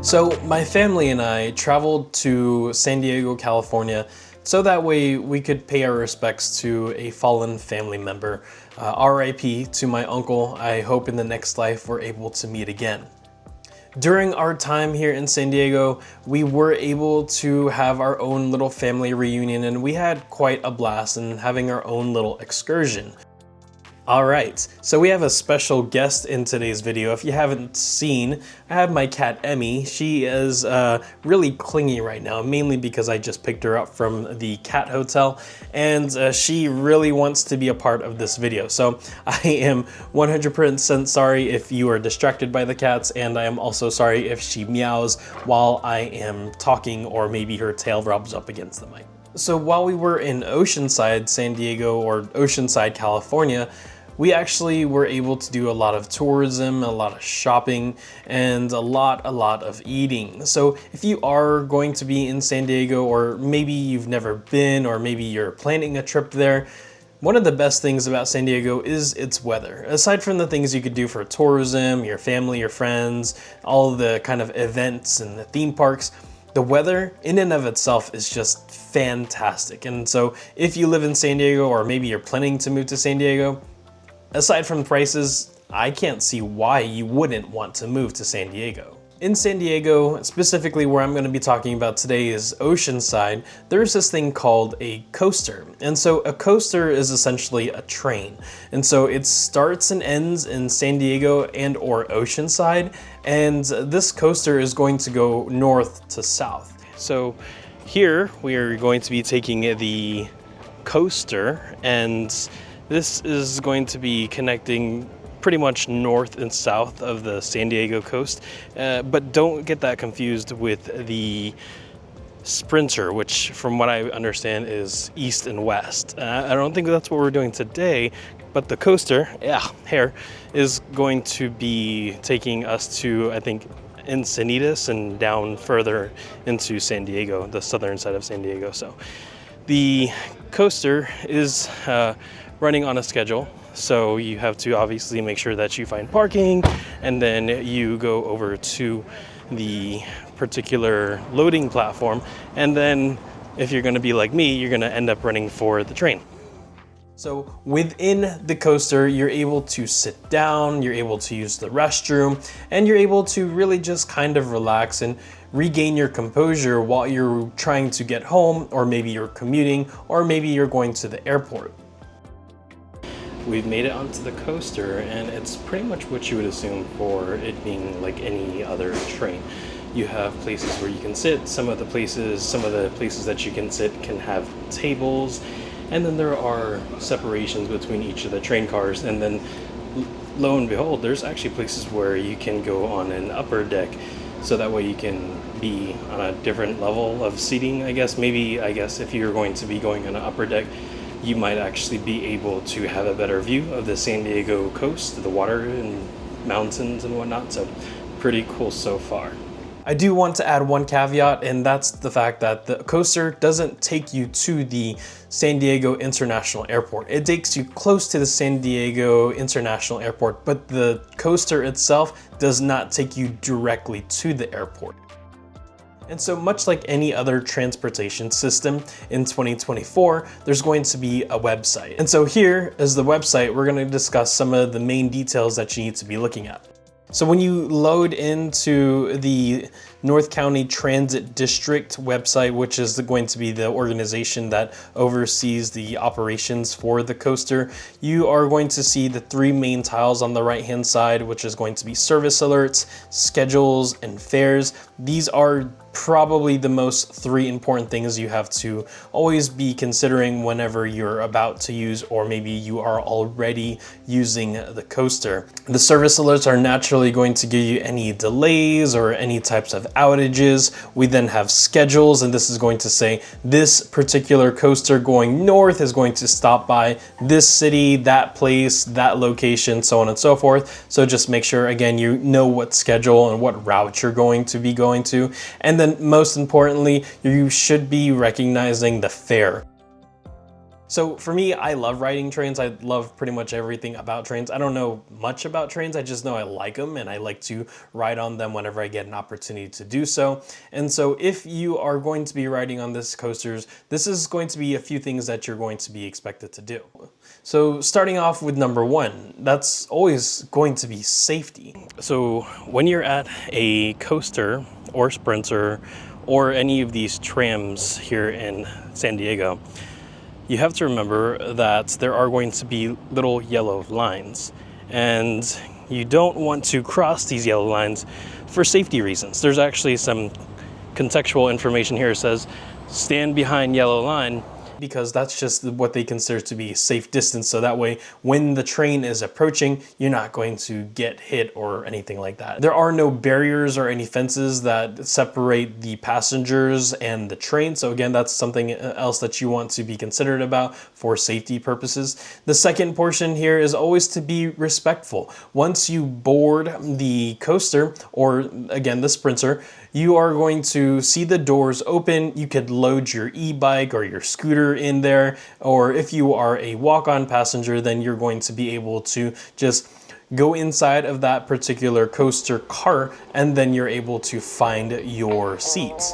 So my family and I traveled to San Diego, California, so that way we could pay our respects to a fallen family member. RIP to my uncle. I hope in the next life we're able to meet again. During our time here in San Diego, we were able to have our own little family reunion, and we had quite a blast in having our own little excursion. Alright, so we have a special guest in today's video. If you haven't seen, I have my cat Emmy. She is really clingy right now, mainly because I just picked her up from the cat hotel, and she really wants to be a part of this video. So I am 100% sorry if you are distracted by the cats, and I am also sorry if she meows while I am talking, or maybe her tail rubs up against the mic. So while we were in Oceanside, San Diego, or Oceanside, California, we actually were able to do a lot of tourism, a lot of shopping, and a lot of eating. So if you are going to be in San Diego, or maybe you've never been, or maybe you're planning a trip there, one of the best things about San Diego is its weather. Aside from the things you could do for tourism, your family, your friends, all the kind of events and the theme parks, the weather in and of itself is just fantastic. And so if you live in San Diego, or maybe you're planning to move to San Diego, aside from prices, I can't see why you wouldn't want to move to San Diego. In San Diego, specifically where I'm going to be talking about today is Oceanside, there's this thing called a coaster. And so a coaster is essentially a train. And so it starts and ends in San Diego and or Oceanside, and this coaster is going to go north to south. So here we are going to be taking the coaster, and this is going to be connecting pretty much north and south of the San Diego coast, but don't get that confused with the Sprinter, which from what I understand is east and west. I don't think that's what we're doing today, but the coaster, here, is going to be taking us to, I think, Encinitas and down further into San Diego, the southern side of San Diego. So the coaster is running on a schedule, so you have to obviously make sure that you find parking, and then you go over to the particular loading platform, and then if you're going to be like me, you're going to end up running for the train. So within the coaster, you're able to sit down, you're able to use the restroom, and you're able to really just kind of relax and regain your composure while you're trying to get home, or maybe you're commuting, or maybe you're going to the airport. We've made it onto the coaster, and it's pretty much what you would assume for it being like any other train. You have places where you can sit. Some of the places that you can sit can have tables, and then there are separations between each of the train cars, and then lo and behold, there's actually places where you can go on an upper deck, so that way you can be on a different level of seating, I guess. If you're going to be going on an upper deck, you might actually be able to have a better view of the San Diego coast, the water and mountains and whatnot. So pretty cool so far. I do want to add one caveat, and that's the fact that the coaster doesn't take you to the San Diego International Airport. It takes you close to the San Diego International Airport, but the coaster itself does not take you directly to the airport. And so much like any other transportation system in 2024, there's going to be a website. And so here is the website. We're going to discuss some of the main details that you need to be looking at. So when you load into the North County Transit District website, which is going to be the organization that oversees the operations for the coaster, you are going to see the three main tiles on the right-hand side, which is going to be service alerts, schedules, and fares. These are probably the most three important things you have to always be considering whenever you're about to use, or maybe you are already using the coaster. The service alerts are naturally going to give you any delays or any types of outages. We then have schedules, and this is going to say this particular coaster going north is going to stop by this city, that place, that location, so on and so forth. So just make sure, again, you know what schedule and what route you're going to be going to. And then most importantly, you should be recognizing the fare. So for me, I love riding trains. I love pretty much everything about trains. I don't know much about trains. I just know I like them and I like to ride on them whenever I get an opportunity to do so. And so if you are going to be riding on this coasters, this is going to be a few things that you're going to be expected to do. So starting off with number one, that's always going to be safety. So when you're at a coaster or sprinter or any of these trams here in San Diego, you have to remember that there are going to be little yellow lines, and you don't want to cross these yellow lines for safety reasons. There's actually some contextual information here that says stand behind yellow line, because that's just what they consider to be safe distance. So that way, when the train is approaching, you're not going to get hit or anything like that. There are no barriers or any fences that separate the passengers and the train. So again, that's something else that you want to be considerate about for safety purposes. The second portion here is always to be respectful. Once you board the coaster, or again, the sprinter, you are going to see the doors open. You could load your e-bike or your scooter in there, or if you are a walk-on passenger, then you're going to be able to just go inside of that particular coaster cart, and then you're able to find your seats.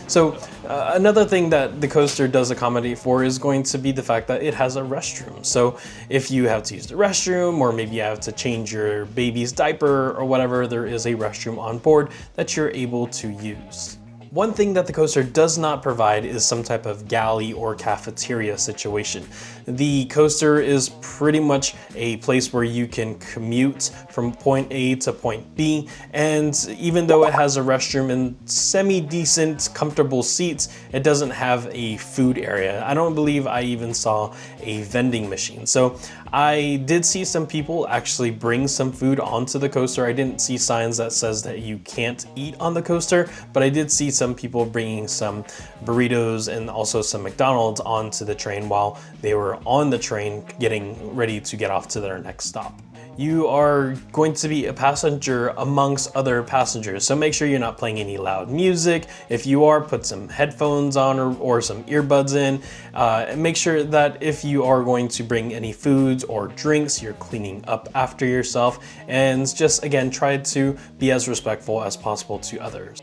So another thing that the coaster does accommodate for is going to be the fact that it has a restroom. So if you have to use the restroom, or maybe you have to change your baby's diaper or whatever, there is a restroom on board that you're able to use. One thing that the coaster does not provide is some type of galley or cafeteria situation. The coaster is pretty much a place where you can commute from point A to point B, and even though it has a restroom and semi-decent, comfortable seats, it doesn't have a food area. I don't believe I even saw a vending machine. So I did see some people actually bring some food onto the coaster. I didn't see signs that says that you can't eat on the coaster, but I did see some people bringing some burritos and also some McDonald's onto the train while they were on the train getting ready to get off to their next stop. You are going to be a passenger amongst other passengers, so make sure you're not playing any loud music. If you are, put some headphones on or some earbuds in. And make sure that if you are going to bring any foods or drinks, you're cleaning up after yourself, and just again try to be as respectful as possible to others.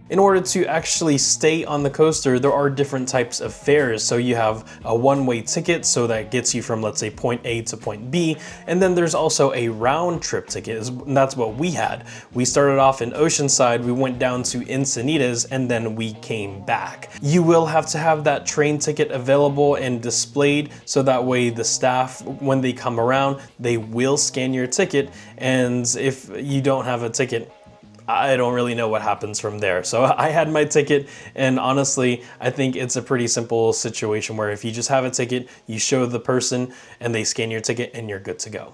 In order to actually stay on the coaster, there are different types of fares. So you have a one-way ticket, so that gets you from, let's say, point A to point B. And then there's also a round trip ticket, and that's what we had. We started off in Oceanside, we went down to Encinitas, and then we came back. You will have to have that train ticket available and displayed, so that way the staff, when they come around, they will scan your ticket. And if you don't have a ticket, I don't really know what happens from there. So I had my ticket, and honestly, I think it's a pretty simple situation where if you just have a ticket, you show the person and they scan your ticket and you're good to go.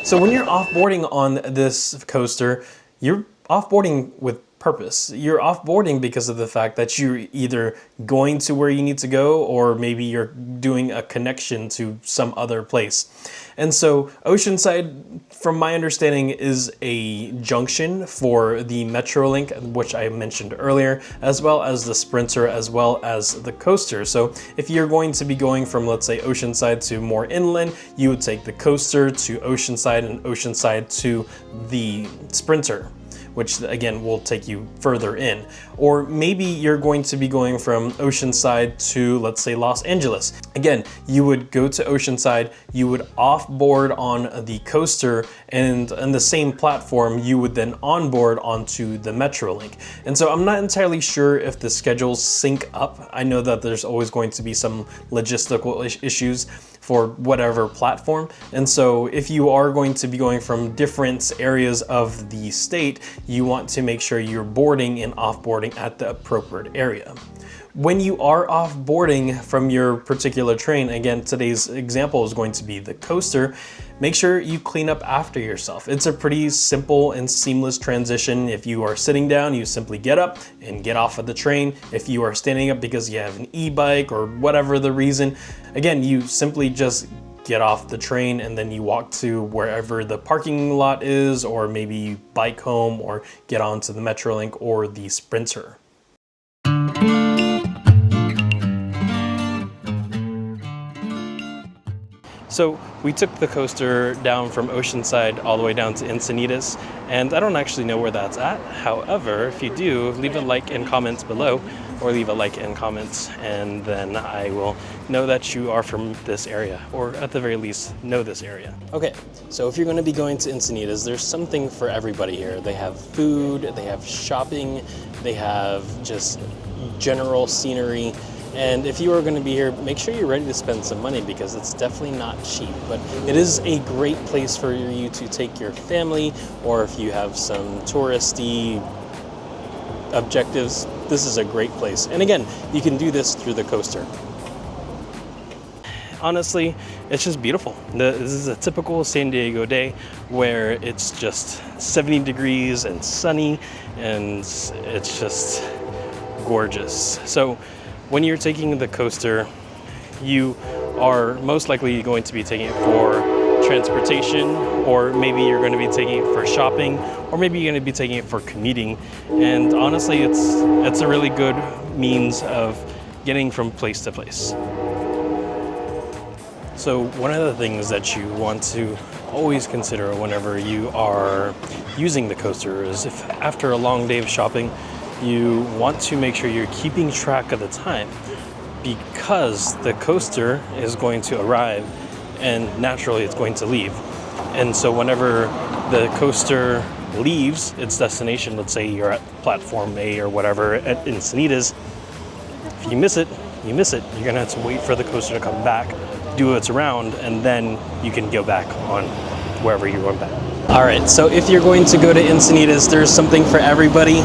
So when you're offboarding on this coaster, you're offboarding with purpose. You're offboarding because of the fact that you're either going to where you need to go, or maybe you're doing a connection to some other place. And so Oceanside, from my understanding, is a junction for the Metrolink, which I mentioned earlier, as well as the Sprinter, as well as the coaster. So if you're going to be going from, let's say, Oceanside to more inland, you would take the coaster to Oceanside and Oceanside to the Sprinter, which again will take you further in. Or maybe you're going to be going from Oceanside to, let's say, Los Angeles. Again, you would go to Oceanside, you would offboard on the coaster, and on the same platform, you would then onboard onto the Metrolink. And so I'm not entirely sure if the schedules sync up. I know that there's always going to be some logistical issues for whatever platform. And so if you are going to be going from different areas of the state, you want to make sure you're boarding and offboarding at the appropriate area. When you are offboarding from your particular train, again, today's example is going to be the coaster, make sure you clean up after yourself. It's a pretty simple and seamless transition. If you are sitting down, you simply get up and get off of the train. If you are standing up because you have an e-bike or whatever the reason, again, you simply just get off the train and then you walk to wherever the parking lot is, or maybe you bike home or get onto the Metrolink or the Sprinter. So we took the coaster down from Oceanside all the way down to Encinitas, and I don't actually know where that's at. However, if you do, leave a like and comments below, or leave a like and comments, and then I will know that you are from this area, or at the very least, know this area. Okay, so if you're going to be going to Encinitas, there's something for everybody here. They have food, they have shopping, they have just general scenery. And if you are going to be here, make sure you're ready to spend some money, because it's definitely not cheap. But it is a great place for you to take your family, or if you have some touristy objectives, this is a great place. And again, you can do this through the coaster. Honestly, it's just beautiful. This is a typical San Diego day where it's just 70 degrees and sunny, and it's just gorgeous. So when you're taking the coaster, you are most likely going to be taking it for transportation, or maybe you're going to be taking it for shopping, or maybe you're going to be taking it for commuting. And honestly, it's a really good means of getting from place to place. So one of the things that you want to always consider whenever you are using the coaster is, if after a long day of shopping, you want to make sure you're keeping track of the time, because the coaster is going to arrive and naturally it's going to leave. And so whenever the coaster leaves its destination, let's say you're at platform A or whatever at Encinitas, if you miss it, you miss it. You're gonna have to wait for the coaster to come back, do its round, and then you can go back on wherever you're going back. All right, so if you're going to go to Encinitas, there's something for everybody.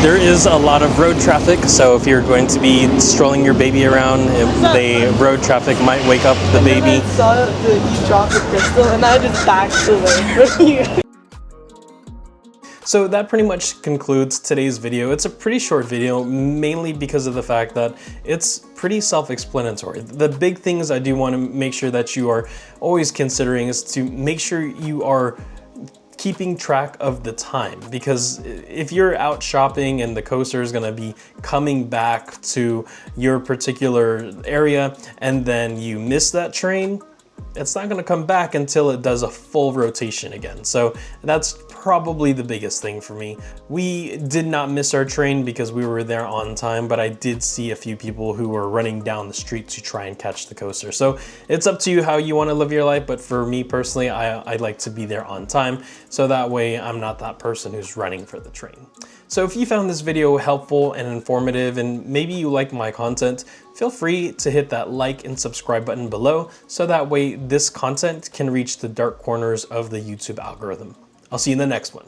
There is a lot of road traffic, so if you're going to be strolling your baby around, the road traffic might wake up the baby. I saw that you dropped the crystal, and I just backed away from you. So that pretty much concludes today's video. It's a pretty short video, mainly because of the fact that it's pretty self-explanatory. The big things I do want to make sure that you are always considering is to make sure you are keeping track of the time, because if you're out shopping and the coaster is going to be coming back to your particular area and then you miss that train, it's not going to come back until it does a full rotation again. So that's probably the biggest thing for me. We did not miss our train because we were there on time, but I did see a few people who were running down the street to try and catch the coaster. So it's up to you how you want to live your life, but for me personally, I like to be there on time, so that way I'm not that person who's running for the train. So if you found this video helpful and informative, and maybe you like my content, feel free to hit that like and subscribe button below, so that way this content can reach the dark corners of the YouTube algorithm. I'll see you in the next one.